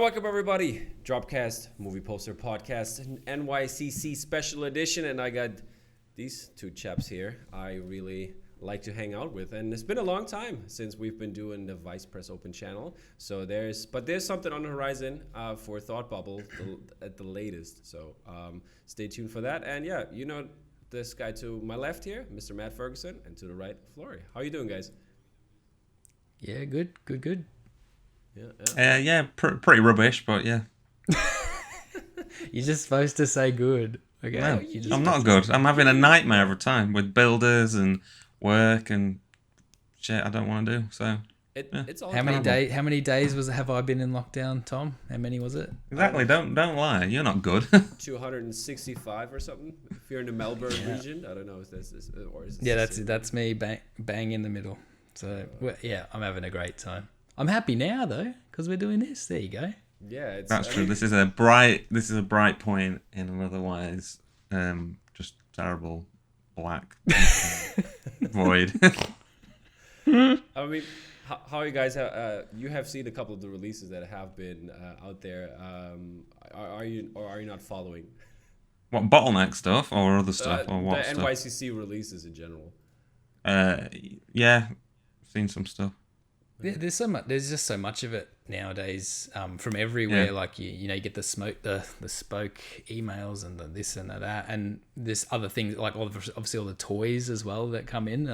welcome everybody. DROPCAST, movie poster podcast, an NYCC special edition, and I got these two chaps here I really like to hang out with, and it's been a long time since we've been doing the Vice Press Open channel. So there's something on the horizon for Thought Bubble at the latest. So stay tuned for that. And yeah, you know this guy to my left here, Mr. Matt Ferguson, and to the right, Florey. How you doing, guys? Yeah, good. Pretty rubbish, but yeah. You're just supposed to say good. Okay. No, I'm not good. I'm having a nightmare every time with builders and work and shit I don't want to do. So it's all How many days have I been in lockdown, Tom? How many was it? Exactly. Don't lie. You're not good. 265 or something. If you're in the Melbourne region, I don't know if this is or is Yeah, that's me bang in the middle. So yeah, I'm having a great time. I'm happy now though because we're doing this. There you go. Yeah, that's true. This is a bright point in an otherwise just terrible black void. I mean, how you guys you have seen a couple of the releases that have been out there. Are you not following? What, bottleneck stuff or other stuff or what? The NYCC releases in general. Yeah, seen some stuff. Yeah, there's just so much of it nowadays from everywhere. Yeah. Like you get the spoke emails and the this and that, and this other things like obviously all the toys as well that come in.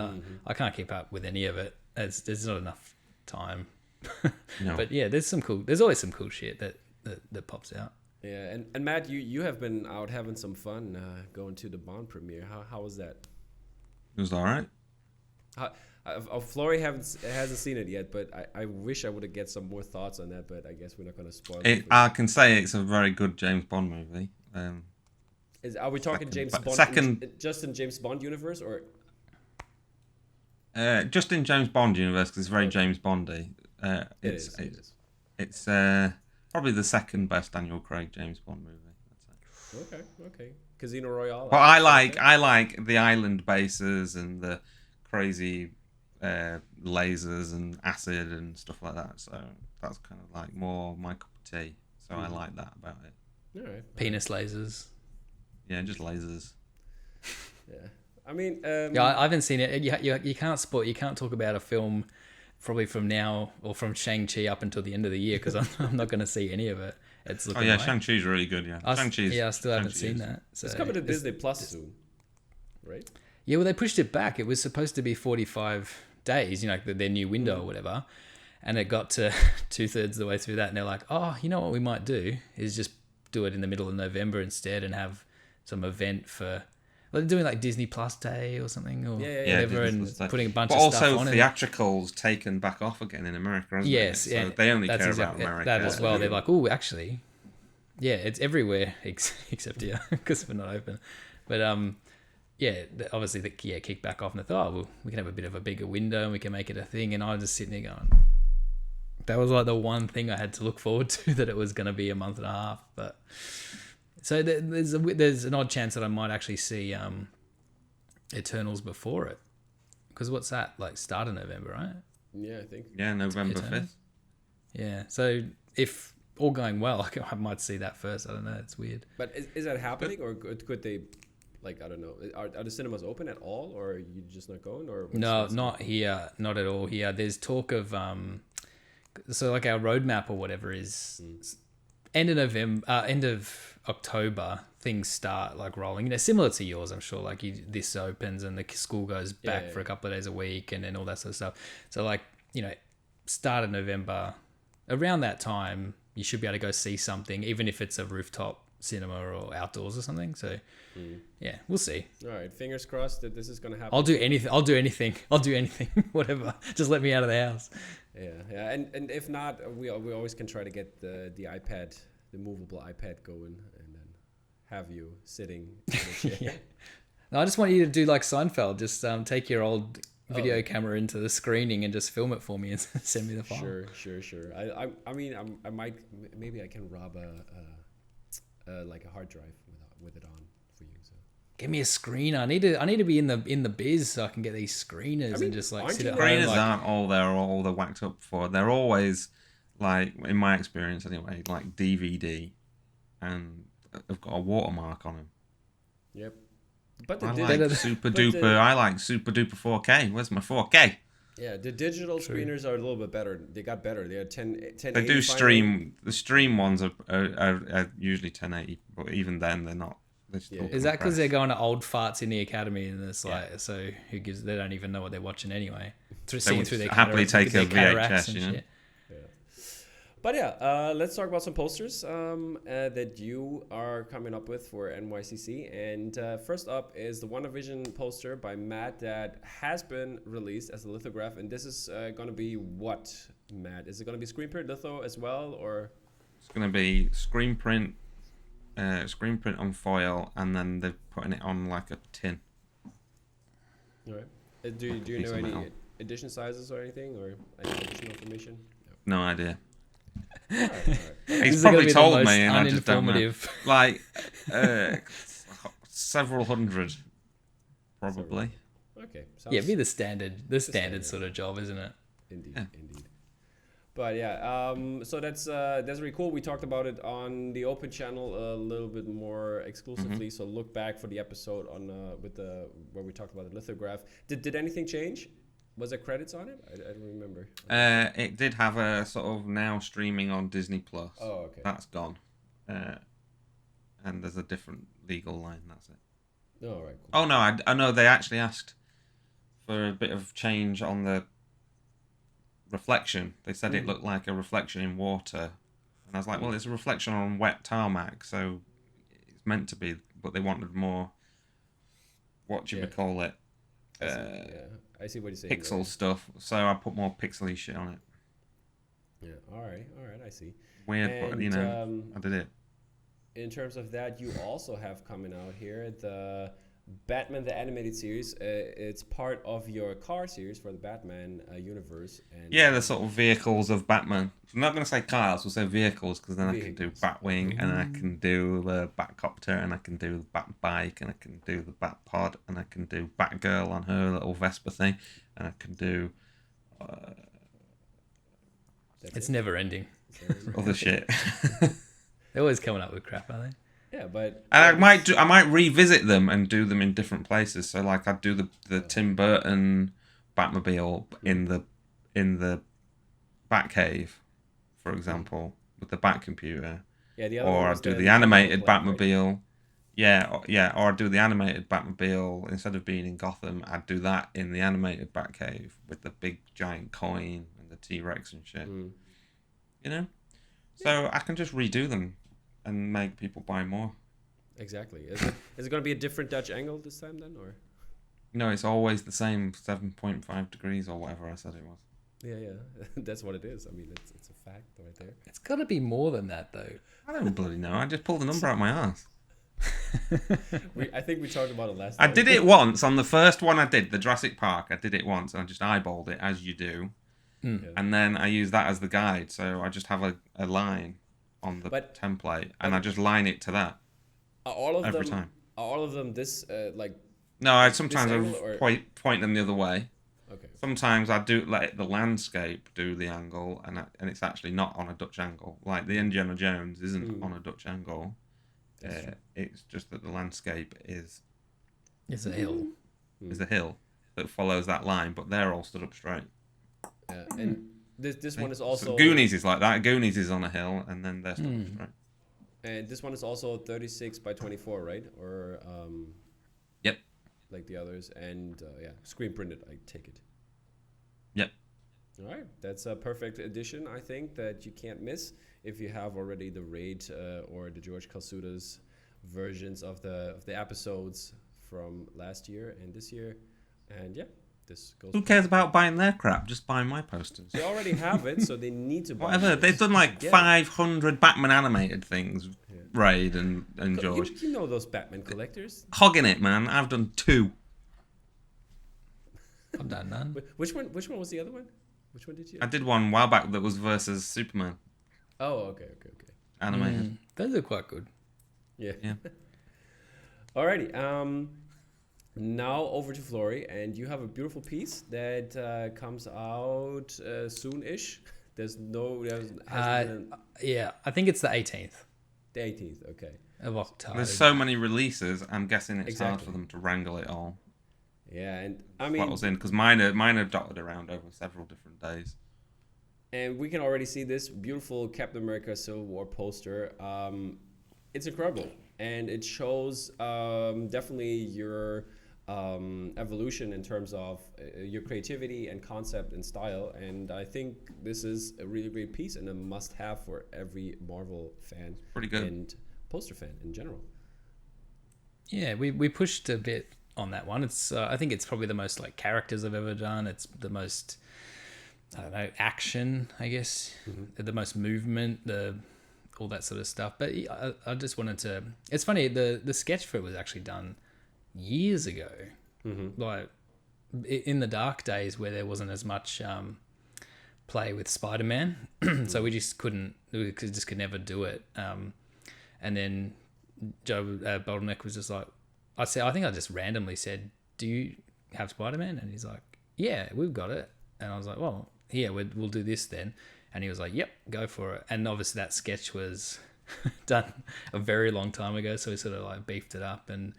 I can't keep up with any of it. There's not enough time. No. But yeah, there's always some cool shit that pops out. Yeah, and Matt, you have been out having some fun going to the Bond premiere. How was that? It was all right. Florey hasn't seen it yet, but I wish I would have get some more thoughts on that. But I guess we're not going to spoil it. I can say it's a very good James Bond movie. Are we talking James Bond? Just in James Bond universe, or just in James Bond universe? Because it's very James Bondy. It is. It's probably the second best Daniel Craig James Bond movie. I'd say. Okay. Casino Royale. But I like the island bases and the crazy lasers and acid and stuff like that. So that's kind of like more my cup of tea. So I like that about it. All right. Penis lasers. Yeah, just lasers. Yeah. I mean, I haven't seen it. You can't talk about a film probably from now or from Shang-Chi up until the end of the year because I'm not going to see any of it. It's looking like. Shang-Chi's really good. Yeah, I still haven't seen that. So it's coming to Disney Plus soon, right? Yeah, well, they pushed it back. It was supposed to be 45 days, their new window or whatever. And it got to 2/3 of the way through that. And they're like, oh, you know what we might do is just do it in the middle of November instead and have some event for... Well, they're doing like Disney Plus Day or something or whatever and putting a bunch of stuff on it. But also theatricals taken back off again in America, hasn't it? Yeah. So they only care about America. That as well. They're like, oh, actually, yeah, it's everywhere except here because we're not open. But... obviously they kicked back off and they thought, well, we can have a bit of a bigger window and we can make it a thing. And I was just sitting there going, that was like the one thing I had to look forward to, that it was going to be a month and a half. But so there's an odd chance that I might actually see Eternals before it, because what's that, like start of November, right? Yeah, I think. Yeah, November 5th. Yeah, so if all going well, I might see that first. I don't know. It's weird. But is that happening, or could they? Like, I don't know. Are the cinemas open at all, or are you just not going? Or no, not here. Not at all here. There's talk of so like our roadmap or whatever is end of November, end of October. Things start like rolling. Similar to yours, I'm sure. Like this opens and the school goes back for a couple of days a week, and then all that sort of stuff. So like start of November, around that time, you should be able to go see something, even if it's a rooftop cinema or outdoors or something. So yeah, we'll see. All right, fingers crossed that this is going to happen. I'll do anything whatever, just let me out of the house. Yeah and if not, we always can try to get the iPad, the movable iPad going, and then have you sitting in the chair. Yeah. No, I just want you to do like Seinfeld, just take your old video camera into the screening and just film it for me and send me the file. Sure. I mean I might, maybe I can rob like a hard drive with it on for you. So give me a screener. I need to be in the biz so I can get these screeners and just like sit at home. Screeners aren't all they're whacked up for. They're always like in my experience anyway, like DVD, and have got a watermark on them. Yep. But I the like super duper 4K. Where's my 4K? yeah, the digital screeners are a little bit better. They got better. They are 1080. They do stream. The stream ones are usually 1080, but even then they're not. They're still Is that because they're compressed. going to old farts in the academy and it's like, so who gives? They don't even know what they're watching anyway. Seeing would through their happily cataracts, take a their cataracts VHS, and you know? shit. But yeah, let's talk about some posters that you are coming up with for NYCC. And first up is the WandaVision poster by Matt that has been released as a lithograph. And this is going to be what, Matt? Is it going to be screen print litho as well, or? It's going to be screen print on foil, and then they're putting it on like a tin. All right. Do you know any edition sizes or anything, or any additional information? No idea. All right, all right. He's probably told me, and I just don't know. uninformative. Like several hundred, probably. Okay. Yeah, Sounds be the standard standard. sort of job, isn't it? indeed, Yeah. indeed. But yeah, so that's really cool. We talked about it on the Open channel a little bit more exclusively. So look back for the episode on where we talked about the lithograph. Did anything change? Was there credits on it? I don't remember. It did have a sort of now streaming on Disney Plus. Oh, okay. That's gone. And there's a different legal line. That's it. Oh, all right. Cool. Oh no, I know they actually asked for a bit of change on the reflection. They said it looked like a reflection in water, and I was like, well, it's a reflection on wet tarmac, so it's meant to be. But they wanted more. What do you call it? I see what you're saying. Pixel stuff. So I put more pixely shit on it. Yeah. All right. I see. Weird, but you know, I did it. In terms of that, you also have coming out here the Batman the Animated Series. It's part of your car series for the Batman universe. And Yeah, the sort of vehicles of Batman. I'm not going to say cars, we'll say vehicles, because then I can do Batwing, and I can do the Batcopter, and I can do the Batbike, and I can do the Batpod, and I can do Batgirl on her little Vespa thing, and I can do It's never ending. other shit. They're always coming up with crap, aren't they? Yeah, but And I might revisit them and do them in different places. So like I'd do the Tim Burton Batmobile in the Batcave, for example, with the Batcomputer. yeah, the other one Or was I'd do the Batman animated Black, right? Batmobile. Yeah, or I'd do the animated Batmobile instead of being in Gotham. I'd do that in the animated Batcave with the big giant coin and the T-Rex and shit. You know, so I can just redo them and make people buy more. Exactly. Is it going to be a different Dutch angle this time then, or? No, it's always the same 7.5 degrees or whatever I said it was. Yeah, that's what it is. I mean, it's a fact right there. It's got to be more than that, though. I don't bloody know. I just pulled the number out my ass. I think we talked about it last I time. did it once on the first one I did, the Jurassic Park. I did it once and I just eyeballed it as you do. And then I use that as the guide. So I just have a line on the template and I just line it to that every time. Are all of them this like? No, I sometimes angle or- point them the other way. Okay. Sometimes I do let the landscape do the angle, and it's actually not on a Dutch angle. Like the Indiana Jones isn't on a Dutch angle. It's just that the landscape is It's a hill. a hill that follows that line, but they're all stood up straight. And this one is also So Goonies is like that. Goonies is on a hill, and then they're stood up straight. And this one is also 36 by 24, right? Or Yep. like the others, and screen printed. I take it. Yep. All right, that's a perfect addition, I think, that you can't miss if you have already the Raid or the George Calsuda's versions of the episodes from last year and this year, and this goes. Who cares about buying their crap? Just buy my posters. They already have it, so they need to buy. Whatever. it. They've done like 500 Batman animated things. Raid and George. You know those Batman collectors. Hogging it, man. I've done 2. I've done none. Which one was the other one? Which one did you? I did one a while back that was versus Superman Oh, okay. animated. Those are quite good. Yeah. Yeah. Alrighty. Now over to Florey, and you have a beautiful piece that comes out soon-ish. There's no. Hasn't been Yeah, I think it's the 18th the 18th. Okay. of October. There's so many releases. I'm guessing it's hard Exactly. for them to wrangle it all. Yeah, and I What mean, was in, because mine are dotted around over several different days. and we can already see this beautiful Captain America Civil War poster. It's incredible, and it shows definitely your evolution in terms of your creativity and concept and style. And I think this is a really great piece and a must-have for every Marvel fan Pretty good. and poster fan in general. Yeah, we pushed a bit on that one. It's I think it's probably the most like characters I've ever done. It's the most, I don't know, action, I guess, the most movement, all that sort of stuff. But I just wanted to. It's funny. The sketch for it was actually done years ago, like in the dark days where there wasn't as much play with Spider-Man, so we just could never do it. And then Joe Bottleneck was just like, I think I just randomly said, "Do you have Spider-Man?" And he's like, "Yeah, we've got it." And I was like, "Well, yeah, we'll do this then." And he was like, "Yep, go for it." And obviously that sketch was done a very long time ago, so we sort of like beefed it up, and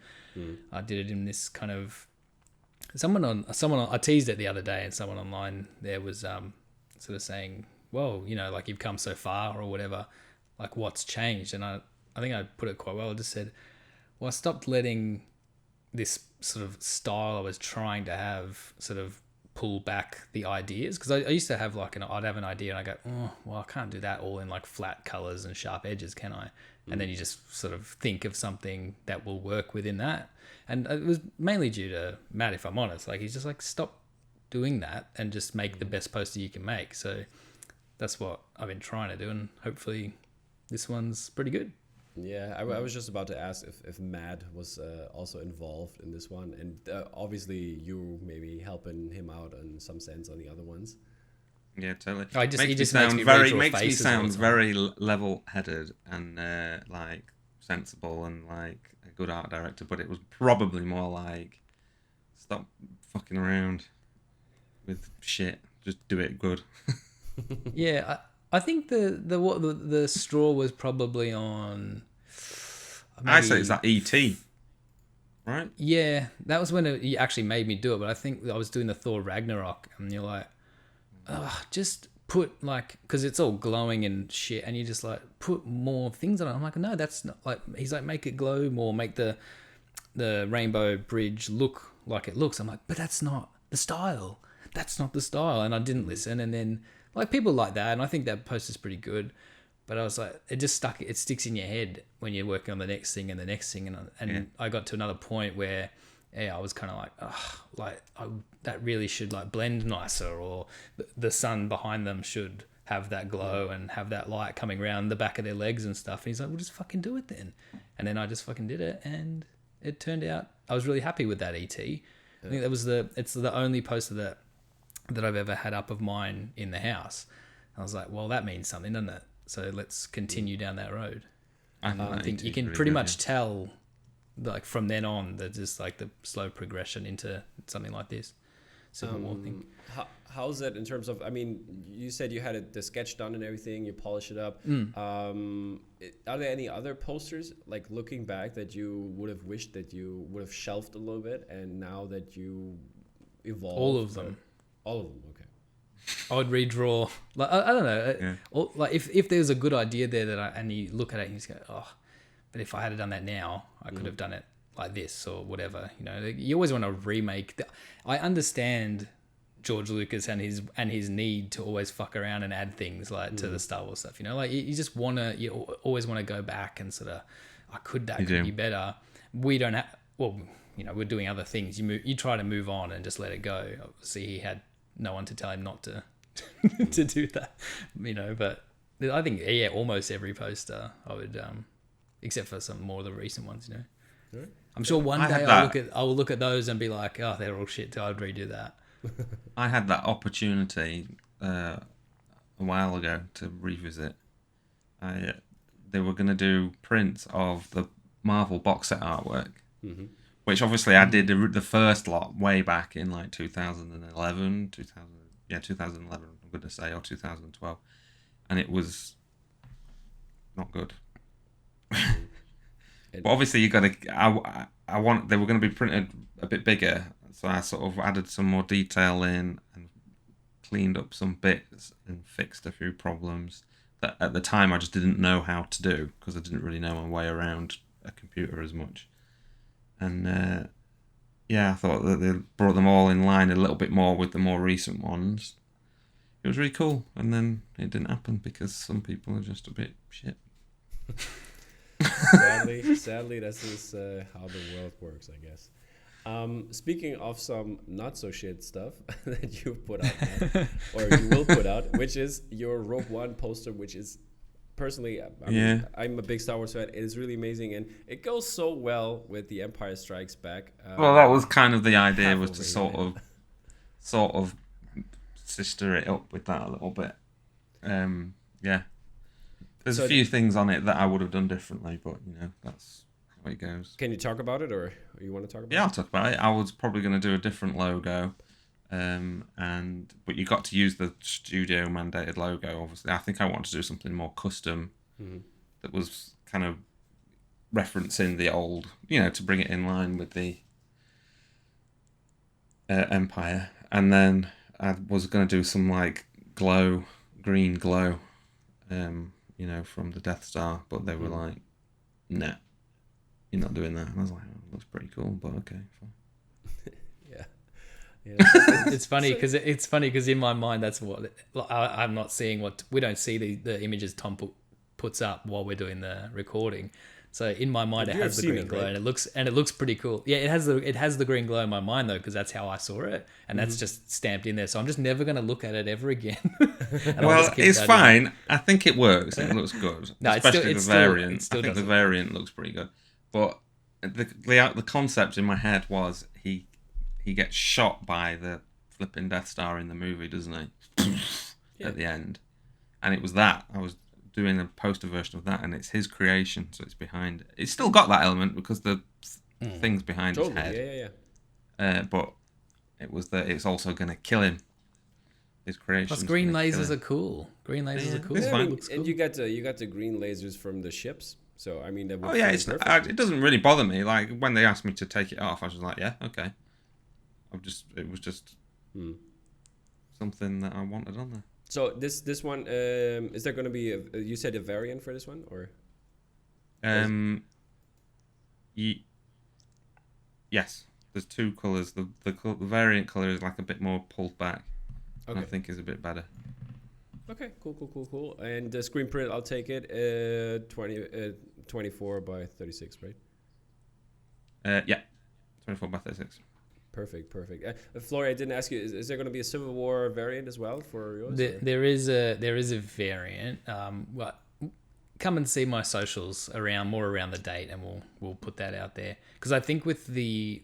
I did it in this kind of I teased it the other day, and someone online there was sort of saying, "Well, like you've come so far or whatever, like what's changed?" And I think I put it quite well. I just said, well, I stopped letting this sort of style I was trying to have sort of pull back the ideas, because I used to have like I'd have an idea and I go, oh, well, I can't do that all in like flat colors and sharp edges, can I? And then you just sort of think of something that will work within that. And it was mainly due to Matt, if I'm honest. Like he's just like, stop doing that and just make the best poster you can make. So that's what I've been trying to do, and hopefully this one's pretty good. Yeah, I was just about to ask if Matt was also involved in this one, and obviously you maybe helping him out in some sense on the other ones. Yeah, totally. He just makes makes me me faces all sound the time. very level-headed and like sensible and like a good art director, but it was probably more like stop fucking around with shit, just do it good. Yeah, I think the straw was probably on. I say it's that ET, right? Yeah, that was when you actually made me do it. But I think I was doing the Thor Ragnarok, and you're like, just put like, because it's all glowing and shit, and you just like put more things on it. I'm like, no, that's not like. He's like, make it glow more, make the rainbow bridge look like it looks. I'm like, but that's not the style. That's not the style. And I didn't listen, and then like people like that, and I think that poster's pretty good. But I was like, it sticks in your head when you're working on the next thing and the next thing. And I got to another point where, I was kind of like, that really should like blend nicer, or the sun behind them should have that glow and have that light coming around the back of their legs and stuff. And he's like, well, just fucking do it then. And then I just fucking did it. And it turned out, I was really happy with that ET. I think it's the only poster that I've ever had up of mine in the house. I was like, well, that means something, doesn't it? So let's continue down that road. I think you can pretty much tell, like from then on, that just like the slow progression into something like this Civil War thing. How's it in terms of? I mean, you said you had the sketch done and everything. You polish it up. Are there any other posters, like looking back, that you would have wished that you would have shelved a little bit, and now that you evolved? All of them. All of them. Okay. I would redraw. Like I don't know. Yeah. Or, like if there's a good idea there and you look at it and you just go, oh, but if I had done that now, I could have done it like this or whatever. You always want to remake. I understand George Lucas and his need to always fuck around and add things like to the Star Wars stuff. Like you just you always want to go back and sort of, could be better. We don't have. Well, we're doing other things. You try to move on and just let it go. Obviously, he had no one to tell him not to to do that, but I think almost every poster I would, except for some more of the recent ones, Right. I'm sure one day I will look at those and be like, oh, they're all shit, I'd redo that. I had that opportunity a while ago to revisit. They were going to do prints of the Marvel box set artwork, which obviously I did the first lot way back in like 2011, 2011. I'm going to say, or 2012, and it was not good. But obviously, you got to. I want. They were going to be printed a bit bigger, so I sort of added some more detail in and cleaned up some bits and fixed a few problems that at the time I just didn't know how to do because I didn't really know my way around a computer as much. And I thought that they brought them all in line a little bit more with the more recent ones. It was really cool, and then it didn't happen because some people are just a bit shit. Sadly, this is how the world works, I guess. Speaking of some not so shit stuff that you've put out now, or you will put out, which is your Rogue One poster, which is personally, I'm a big Star Wars fan. It is really amazing, and it goes so well with The Empire Strikes Back. Well, that was kind of the idea, was to sort of sister it up with that a little bit. There's a few things on it that I would have done differently, but that's how it goes. Can you talk about it, or you want to talk about it? Yeah, I'll talk about it. I was probably going to do a different logo, but you got to use the studio mandated logo. Obviously, I think I wanted to do something more custom that was kind of referencing the old, to bring it in line with the Empire. And then I was going to do some like green glow, from the Death Star, but they were like, "Nah, you're not doing that." And I was like, "Oh, looks pretty cool, but okay, fine." It's funny because in my mind that's what I'm not seeing. What we don't see the images Tom puts up while we're doing the recording. So in my mind, it has the green glow, right? and it looks pretty cool. Yeah, it has the green glow in my mind though, because that's how I saw it, and that's just stamped in there. So I'm just never going to look at it ever again. Well, it's fine. I think it works. It looks good, no, especially the variant. I think the variant looks pretty good. But the concept in my head was he gets shot by the flipping Death Star in the movie, doesn't he? At the end, and it was that I was doing a poster version of that, and it's his creation, so it's behind it. It's still got that element because the thing's behind his head. But it was that it's also going to kill him. His creation. Plus, green lasers are cool. Green lasers are cool. It's fine. Looks cool. And you got the green lasers from the ships. So I mean, that would it doesn't really bother me. Like when they asked me to take it off, I was like, yeah, okay. It was just something that I wanted on there. So this one, is there going to be you said a variant for this one, or? Yes, there's two colours. The variant colour is like a bit more pulled back. Okay. I think is a bit better. Okay, cool. And the screen print, I'll take it. 24 by 36, right? Yeah, 24 by 36. Perfect. Florey, I didn't ask you. Is there going to be a Civil War variant as well for yours? There is a variant. Come and see my socials around the date, and we'll put that out there. Because I think with the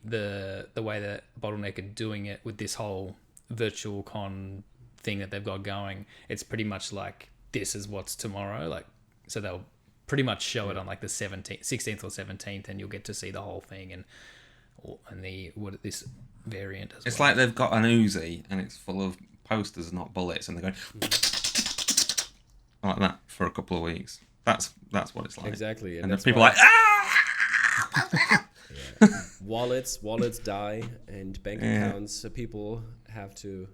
way that Bottleneck are doing it with this whole virtual con thing that they've got going, it's pretty much like this is what's tomorrow. Like, so they'll pretty much show it on like the 16th or 17th, and you'll get to see the whole thing and this variant as well. It's like they've got an Uzi and it's full of posters, not bullets, and they're going like that for a couple of weeks. That's what it's like. Exactly. And people are like, ah! Wallets die, and bank accounts. So people have to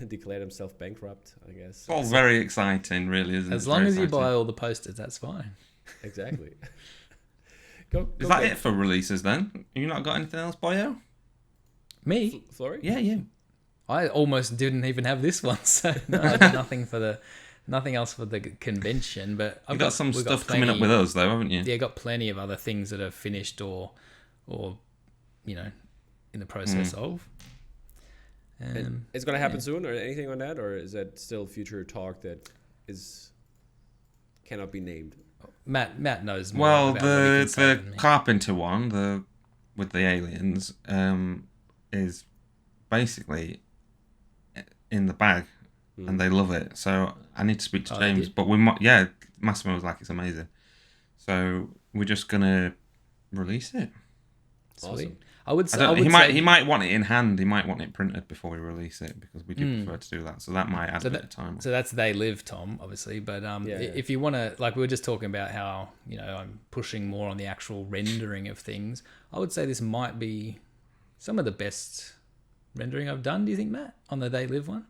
declare themselves bankrupt, I guess. It's all very exciting, really, isn't it? As long as you buy all the posters, that's fine. Exactly. Is that it for releases then? You not got anything else, boyo? Me? Florey? Yeah, you. I almost didn't even have this one, so no, I did nothing else for the convention. But You've got some stuff coming up with us, though, haven't you? Yeah, got plenty of other things that are finished or in the process of. It's going to happen soon, or anything on that, or is that still future talk that cannot be named? Matt knows more. Well, about what he can say the than me. Carpenter one, with the aliens, is basically in the bag, and they love it. So I need to speak to James, but Massimo was like, it's amazing. So we're just gonna release it. Sweet. I would I say, don't, he might want it in hand. He might want it printed before we release it because we do prefer to do that. So that might add a bit of time. So that's They Live, Tom, obviously. But if you want to, like we were just talking about how, I'm pushing more on the actual rendering of things, I would say this might be some of the best rendering I've done. Do you think, Matt, on the They Live one?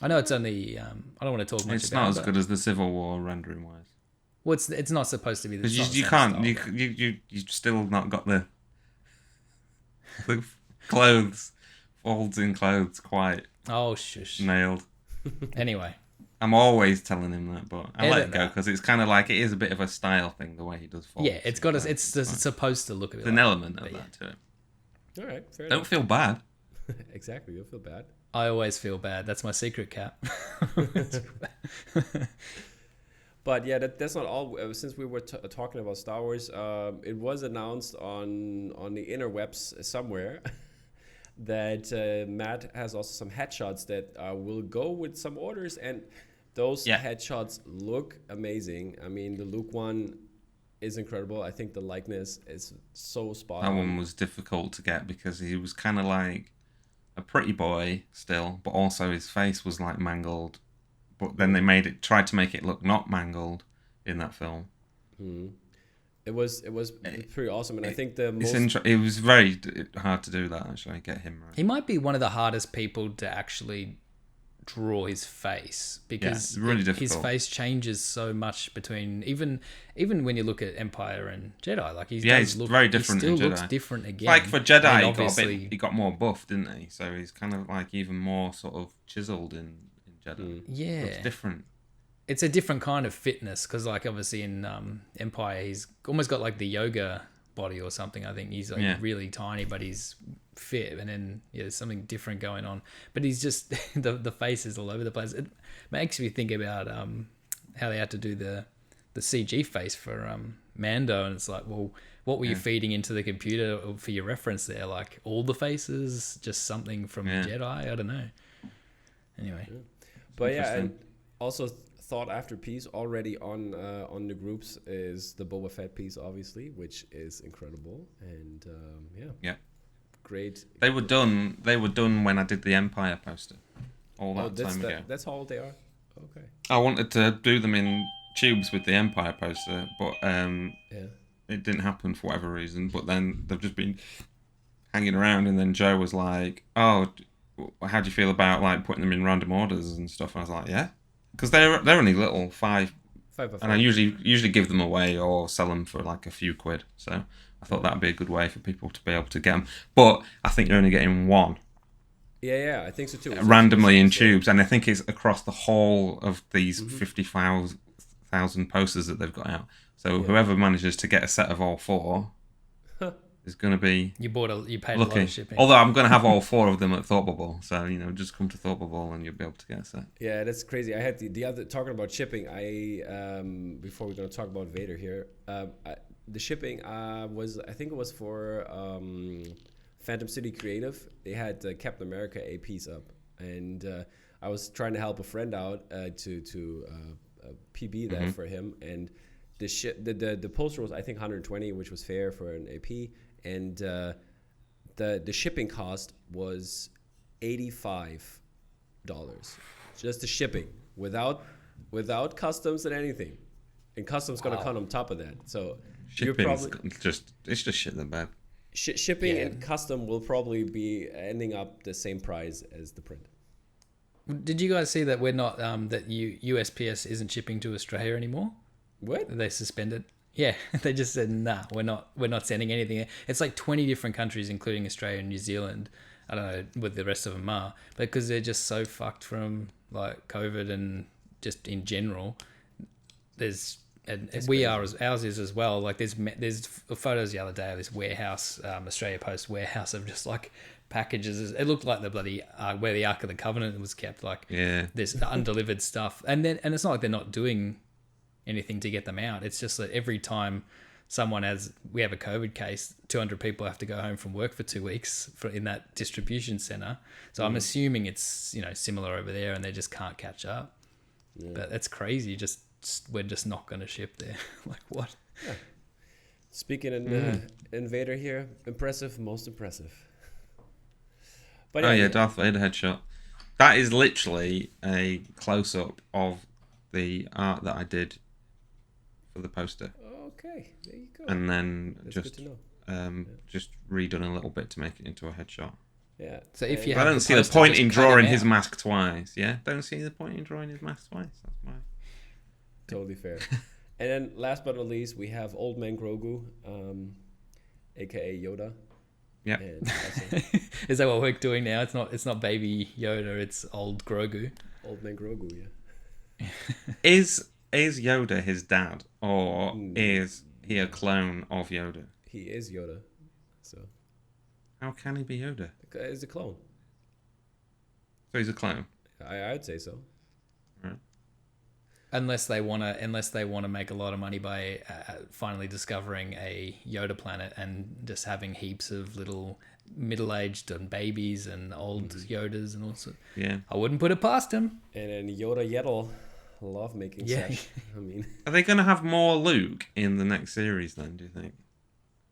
I know it's only, I don't want to talk much about it. It's not as good as the Civil War rendering wise. Well, it's not supposed to be. Because you can't, you still not got the clothes, folds in clothes quite shush. nailed. Anyway. I'm always telling him that, but I let it go that. because it's kind of like it is a bit of a style thing the way he does folds. Yeah, it's supposed to look a bit. There's an element of that to it. All right, fair Don't enough. feel bad. Exactly, you'll feel bad. I always feel bad. That's my secret, Cap. But yeah, that's not all. Since we were talking about Star Wars, it was announced on the interwebs somewhere that Matt has also some headshots that will go with some orders, and those headshots look amazing. I mean, the Luke one is incredible. I think the likeness is so spot on. That one was difficult to get because he was kind of like a pretty boy still, but also his face was like mangled. But then they tried to make it look not mangled in that film. It was pretty awesome, and I think the most... It was very hard to do that, actually, get him right. He might be one of the hardest people to actually draw his face because really difficult. His face changes so much between even when you look at Empire and Jedi. Like he's very different. He still in looks Jedi. different again. Like for Jedi, I mean, he got more buff, didn't he? So he's kind of like even more sort of chiseled in Jedi. Yeah, it's different. It's a different kind of fitness because, like, obviously in Empire, he's almost got like the yoga body or something. I think he's like really tiny, but he's fit, and then there's something different going on. But he's just the face is all over the place. It makes me think about how they had to do the CG face for Mando, and it's like, well, what were you feeding into the computer for your reference there? Like all the faces, just something from Jedi? I don't know. Anyway, but and also thought after piece already on the groups is the Boba Fett piece, obviously, which is incredible, and great. They were done when I did the Empire poster all that time ago. That's how old they are. Okay. I wanted to do them in tubes with the Empire poster, but it didn't happen for whatever reason. But then they've just been hanging around, and then Joe was like, "Oh, how do you feel about like putting them in random orders and stuff?" And I was like, "Yeah." Because they're only little, five, and I usually give them away or sell them for like a few quid. So I thought that'd be a good way for people to be able to get them. But I think you're only getting one. Yeah, I think so too. Randomly in tubes, and I think it's across the whole of these 50,000 posters that they've got out. So whoever manages to get a set of all four is going to be you paid lucky. A lot of shipping. Although I'm going to have all four of them at Thought Bubble, so just come to Thought Bubble and you'll be able to get a set. Yeah, that's crazy. I had the other talking about shipping. Before we're going to talk about Vader here, the shipping was, I think it was for Phantom City Creative. They had Captain America a piece up, and I was trying to help a friend out to PB that for him, and the poster was I think 120, which was fair for an AP. And the shipping cost was $85, just the shipping without customs and anything, and customs gonna come on top of that. So shipping it's just shit in the bed. Shipping and custom will probably be ending up the same price as the print. Did you guys see that we're not that USPS isn't shipping to Australia anymore? What? They suspended. Yeah, they just said, nah, we're not sending anything. It's like 20 different countries, including Australia and New Zealand. I don't know what the rest of them are, but because they're just so fucked from like COVID and just in general. Ours is as well. Like there's photos the other day of this warehouse, Australia Post warehouse of just like packages. It looked like the bloody where the Ark of the Covenant was kept. Like there's undelivered stuff, and it's not like they're not doing anything to get them out. It's just that every time we have a COVID case, 200 people have to go home from work for 2 weeks in that distribution center. So I'm assuming it's similar over there, and they just can't catch up. But that's crazy. We're just not going to ship there. Like what? Yeah. Speaking in Invader here, impressive, most impressive. But Oh yeah, Darth Vader headshot. That is literally a close-up of the art that I did for the poster. Okay, there you go. And then That's good to know. just redone a little bit to make it into a headshot. Yeah. So if you I have don't the see the poster, point just in cut him drawing his out. mask twice. Yeah, don't see the point in drawing his mask twice. That's why. Totally fair. And then last but not least, we have Old Man Grogu, aka Yoda. Yep. And also Is that what we're doing now? It's not baby Yoda, it's old Grogu. Old Man Grogu, yeah. Is Yoda his dad, or is he a clone of Yoda? He is Yoda, so How can he be Yoda? he's a clone. So he's a clone. I'd say so. Right. Unless they want to make a lot of money by finally discovering a Yoda planet and just having heaps of little middle-aged and babies and old Yodas and all sorts. Yeah. I wouldn't put it past him. And then Yoda Yeddle, love making sesh. I mean, Are they going to have more Luke in the next series then, do you think?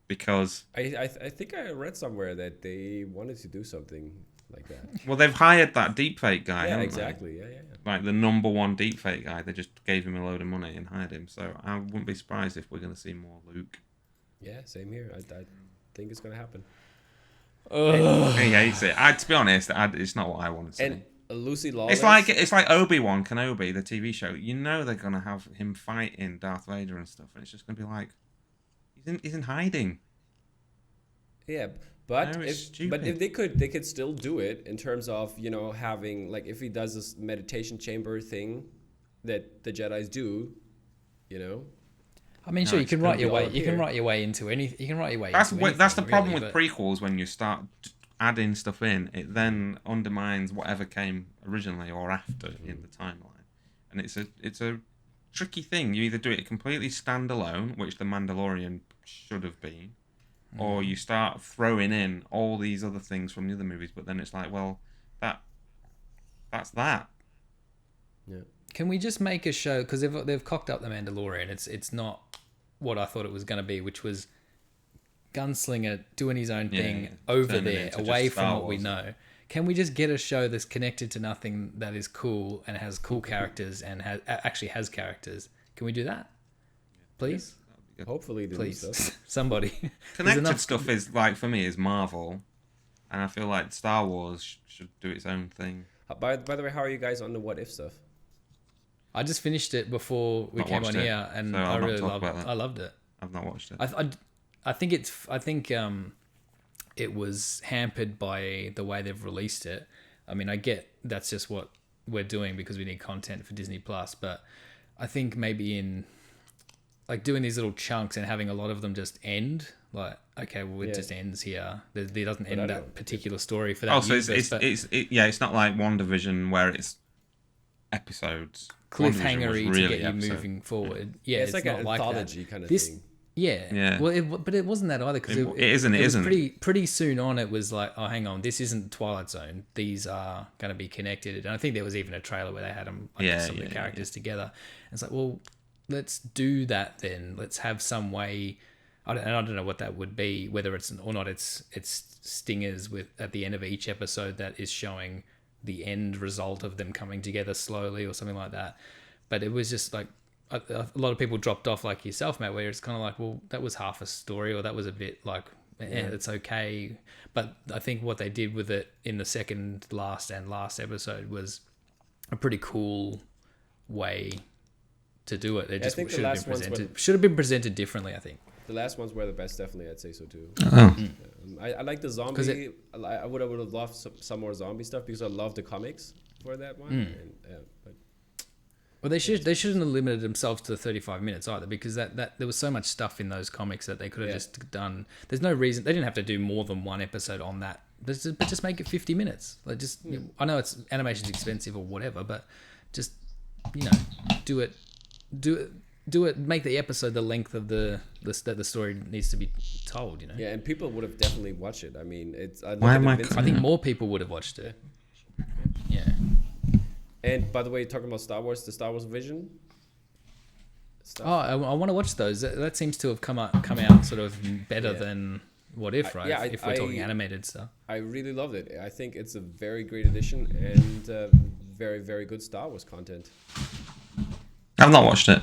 Because, I think I read somewhere that they wanted to do something like that. well, they've hired that deepfake guy, Yeah, haven't exactly. Yeah. they? Like the number one deepfake guy. They just gave him a load of money and hired him. So I wouldn't be surprised if we're going to see more Luke. Yeah, same here. I think it's gonna happen. He hates it. To be honest, it's not what I want to see. And Lucy Lawless. It's like Obi-Wan Kenobi, the TV show. You know they're gonna have him fighting Darth Vader and stuff, and it's just gonna be like he's in hiding. Yeah, but No, it's if they could still do it in terms of having like if he does this meditation chamber thing that the Jedis do, I mean, No, sure, you it's can gonna write your be way. all You can here. write your way into anything. You can write your way. That's into that's the anything, problem really, with but- prequels. When you start adding stuff in, it then undermines whatever came originally or after in the timeline, and it's a tricky thing. You either do it completely standalone, which The Mandalorian should have been, or you start throwing in all these other things from the other movies, but then it's like, well, that's that. Yeah. Can we just make a show, because they've cocked up The Mandalorian. It's not what I thought it was going to be, which was gunslinger doing his own thing Yeah, over turn it there, into away just from Star what we Wars. know. Can we just get a show that's connected to nothing, that is cool and has cool characters and actually has characters? Can we do that, please? Hopefully they do Please, stuff. somebody. There's Connected enough- stuff is like for me is Marvel, and I feel like Star Wars should do its own thing. By the way, how are you guys on the what if stuff? I just finished it before we Not came on watched it, here, and so I I'll not really talk loved. about that. I loved it. I've not watched it. I think it was hampered by the way they've released it. I mean, I get that's just what we're doing because we need content for Disney Plus, but I think maybe in like doing these little chunks and having a lot of them just end, like, okay, well, it Yeah. just ends here. There doesn't I end don't that know. particular story for that. Oh, so universe, but it's not like WandaVision where it's episodes. WandaVision was cliffhangery to really get you episode. moving forward. Yeah, it's like not an like that. anthology kind of This- thing. Yeah. Yeah. Well, but it wasn't that either because It isn't, it was isn't. pretty soon on. It was like, oh, hang on, this isn't Twilight Zone. These are going to be connected. And I think there was even a trailer where they had them, like, Yeah, some of yeah, the characters together. And it's like, well, let's do that then. Let's have some way. I don't know what that would be, whether it's or not. It's stingers with at the end of each episode that is showing the end result of them coming together slowly or something like that. But it was just like a lot of people dropped off, like yourself, Matt, where it's kind of like, well, that was half a story, or that was a bit like, it's okay. But I think what they did with it in the second last episode was a pretty cool way to do it. It just think the should have last been ones were presented. Should have been presented differently, I think. The last ones were the best, definitely. I'd say so too. Oh. I like the zombie. I would have loved some more zombie stuff because I love the comics for that one. And, but Well, they shouldn't have limited themselves to 35 minutes either, because that there was so much stuff in those comics that they could have just done. There's no reason they didn't have to do more than one episode on that. But just make it 50 minutes. Like I know it's animation's expensive or whatever, but just do it. Make the episode the length of the story needs to be told. yeah, and people would have definitely watched it. I mean, it's. I Why am I I think more people would have watched it. Yeah. And by the way, talking about Star Wars, the Star Wars Vision. stuff. Oh, I want to watch those. That seems to have come out sort of better than What If, right? If we're talking animated stuff. I really loved it. I think it's a very great addition and very, very good Star Wars content. I've not watched it.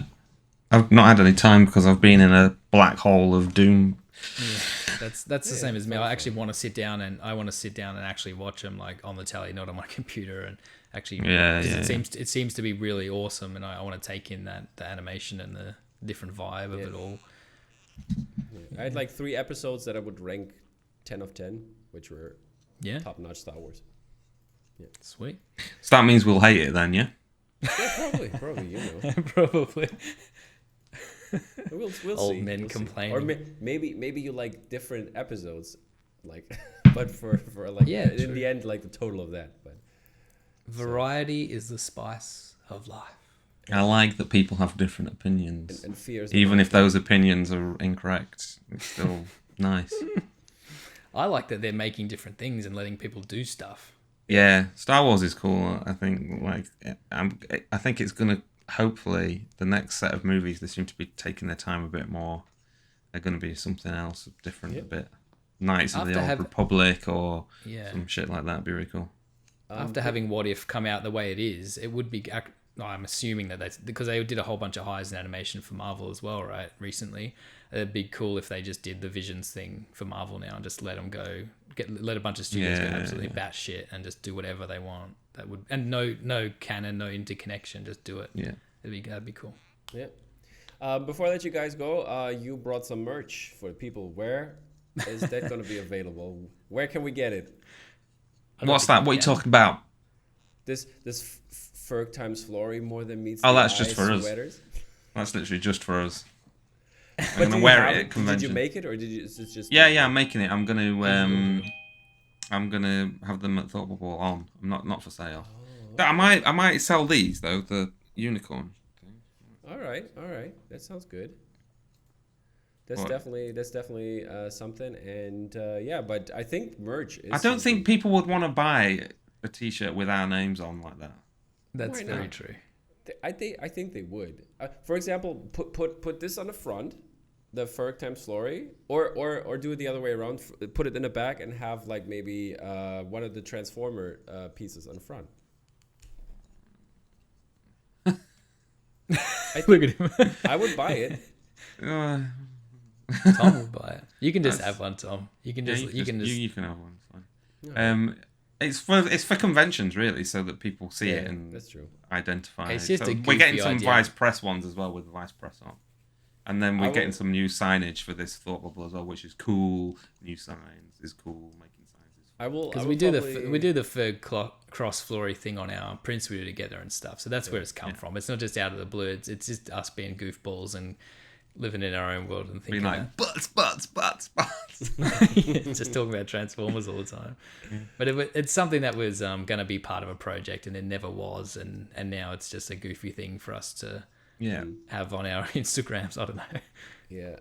I've not had any time because I've been in a black hole of doom. Yeah, that's the same as me. I actually want to sit down and actually watch them like on the telly, not on my computer, and actually. It seems to be really awesome, and I want to take in the animation and the different vibe of it all. Yeah. I had like 3 episodes that I would rank 10 of 10, which were top-notch Star Wars. Yeah, sweet. So that means we'll hate it then, yeah? Yeah, probably, you know. Probably. We'll Old see. men complaining. Or maybe you like different episodes, like, but for like in the end, like the total of that. But variety is the spice of life. I like that people have different opinions, and fears, even if those opinions are incorrect. It's still nice. I like that they're making different things and letting people do stuff. Yeah, Star Wars is cool. I think I think it's gonna. Hopefully, the next set of movies, they seem to be taking their time a bit more. They're going to be something else different, a bit. Knights of the Old Republic or some shit like that would be really cool. After having What If come out the way it is, it would be... I'm assuming that that's... Because they did a whole bunch of highs in animation for Marvel as well, right, recently. It'd be cool if they just did the Visions thing for Marvel now and just let them go... Let a bunch of studios go absolutely batshit and just do whatever they want. That would... And no canon, no interconnection, just do it. Yeah. That'd be cool. Yeah. Before I let you guys go, you brought some merch for the people. Where is that going to be available? Where can we get it? What's that? What are you talking about? This Ferg times Florey more than meets. Oh, that's just for sweaters. us. That's literally just for us. I'm But gonna wear it at convention. Did you make it, or is it just? Yeah, I'm making it. I'm gonna have them at Thought Bubble on. I'm not for sale. Oh, okay. I might sell these though. The unicorn thing. All right. That sounds good. That's definitely something, and but I think merch is. I don't think people would want to buy a T-shirt with our names on like that. That's very true. I think they would. For example, put this on the front, the Ferg times Florey, or do it the other way around. Put it in the back and have like maybe one of the Transformer pieces on the front. Look at him. I would buy it. Tom would buy it. You can just have one, Tom. You can just. You can have one. It's fine. It's for conventions really, so that people see it and that's true. Identify. It's just a we're getting some idea. Vice Press ones as well with the Vice Press on, and then we're getting some new signage for this Thought Bubble as well, which is cool. New signs is cool. Making signs is. I will. Because we do the Ferg cross Florey thing on our prints we do together and stuff. So that's where it's come from. It's not just out of the blue. It's just us being goofballs and living in our own world and thinking being like butts. Just talking about Transformers all the time. But it's something that was going to be part of a project and it never was, and now it's just a goofy thing for us to have on our Instagrams. I don't know. Yeah.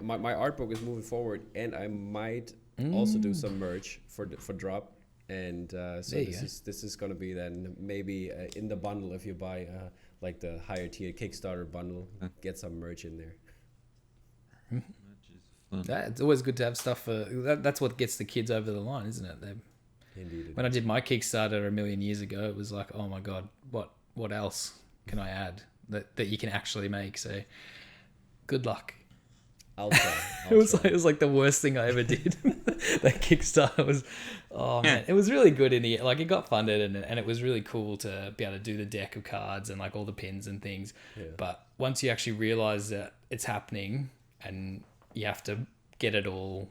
My art book is moving forward, and I might also do some merch for drop. And so this is going to be then maybe in the bundle if you buy like the higher tier Kickstarter bundle, get some merch in there. It's always good to have stuff for that's what gets the kids over the line, isn't it? Indeed. When I did my Kickstarter a million years ago, it was like, oh my god, what else can I add that you can actually make? So good luck. I'll try. It was like the worst thing I ever did. That Kickstarter was, man, it was really good in the like it got funded and it was really cool to be able to do the deck of cards and like all the pins and things. Yeah. But once you actually realize that it's happening and you have to get it all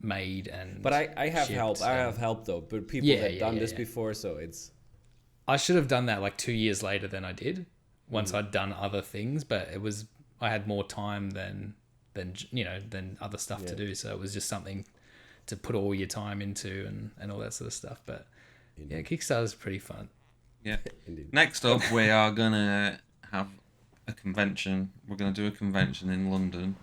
made and. But I have help. I have help though. But people have done this before, so it's. I should have done that like 2 years later than I did. Once I'd done other things, but I had more time than other stuff to do. So it was just something to put all your time into and all that sort of stuff. But Kickstarter's pretty fun. Yeah. Indeed. Next up, we are gonna have a convention. We're gonna do a convention in London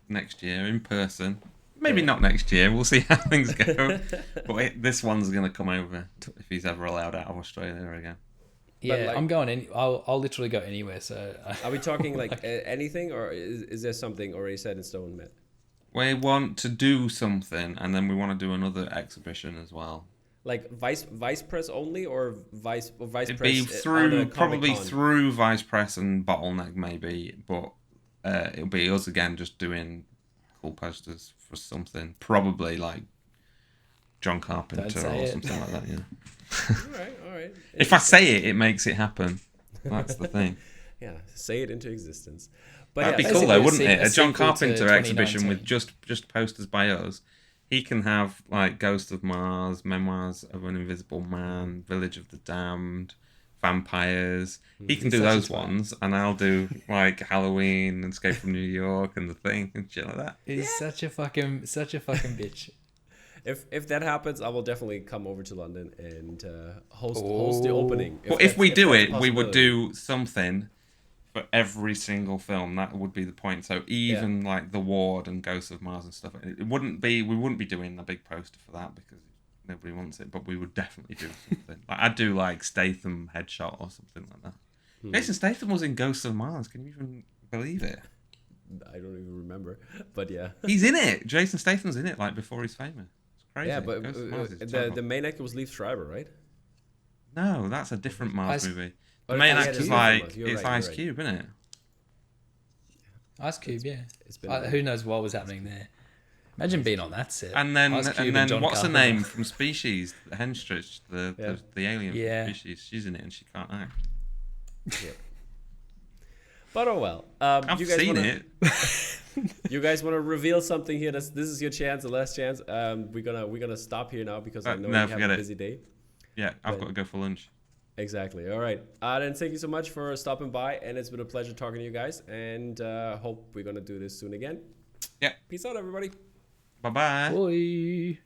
next year in person. Maybe not next year. We'll see how things go. But this one's gonna come over if he's ever allowed out of Australia again. Yeah, like- I'm going I'll literally go anywhere. So Are we talking like anything, or is there something already set in stone, Matt? We want to do something, and then we want to do another exhibition as well. Like vice press only, or vice It'd press be on a through probably Comic-Con? through Vice Press and Bottleneck maybe, but it'll be us again just doing cool posters for something, probably like John Carpenter say or it. something like that. Yeah. All right. If I say it, it makes it happen. That's the thing. Yeah, say it into existence. But That'd be yeah, cool basically though, a wouldn't se- it? a A John sequel to Carpenter exhibition with 2019. just posters by us. He can have like Ghost of Mars, Memoirs of an Invisible Man, Village of the Damned, Vampires. He can do Such a those twat. ones, and I'll do like Halloween and Escape from New York and The Thing and shit like that. He's such a fucking bitch. if that happens, I will definitely come over to London and host the opening. Well, if we do that's a it, we would possibility. do something for every single film. That would be the point. So even like The Ward and Ghosts of Mars and stuff, we wouldn't be doing a big poster for that because nobody wants it. But we would definitely do something. Like I'd do like Statham headshot or something like that. Jason Statham was in Ghosts of Mars. Can you even believe it? I don't even remember, but yeah. He's in it. Jason Statham's in it. Like before he's famous. It's crazy. Yeah, but Ghosts of Mars is the terrible. main actor was Liev Schreiber, right? No, that's a different Mars Ice- movie. Oh, The main yeah, actor's that's like different Mars. You're it's right, Ice you're right. Cube, isn't it? Ice Cube, yeah. It's been a Who knows what was happening there? Imagine being on that set. And then Ice Cube John what's her Carpenter. name from Species? Henstridge, the alien Yeah. from Species. She's in it and she can't act. Yeah. But oh well. I've you guys seen wanna, it. You guys want to reveal something here? This is your chance, the last chance. We're gonna stop here now because I know no, you have forget a it. busy day. Yeah, I've got to go for lunch. Exactly. All right. Then thank you so much for stopping by, and it's been a pleasure talking to you guys. And hope we're gonna do this soon again. Yeah. Peace out, everybody. Bye bye. Boy.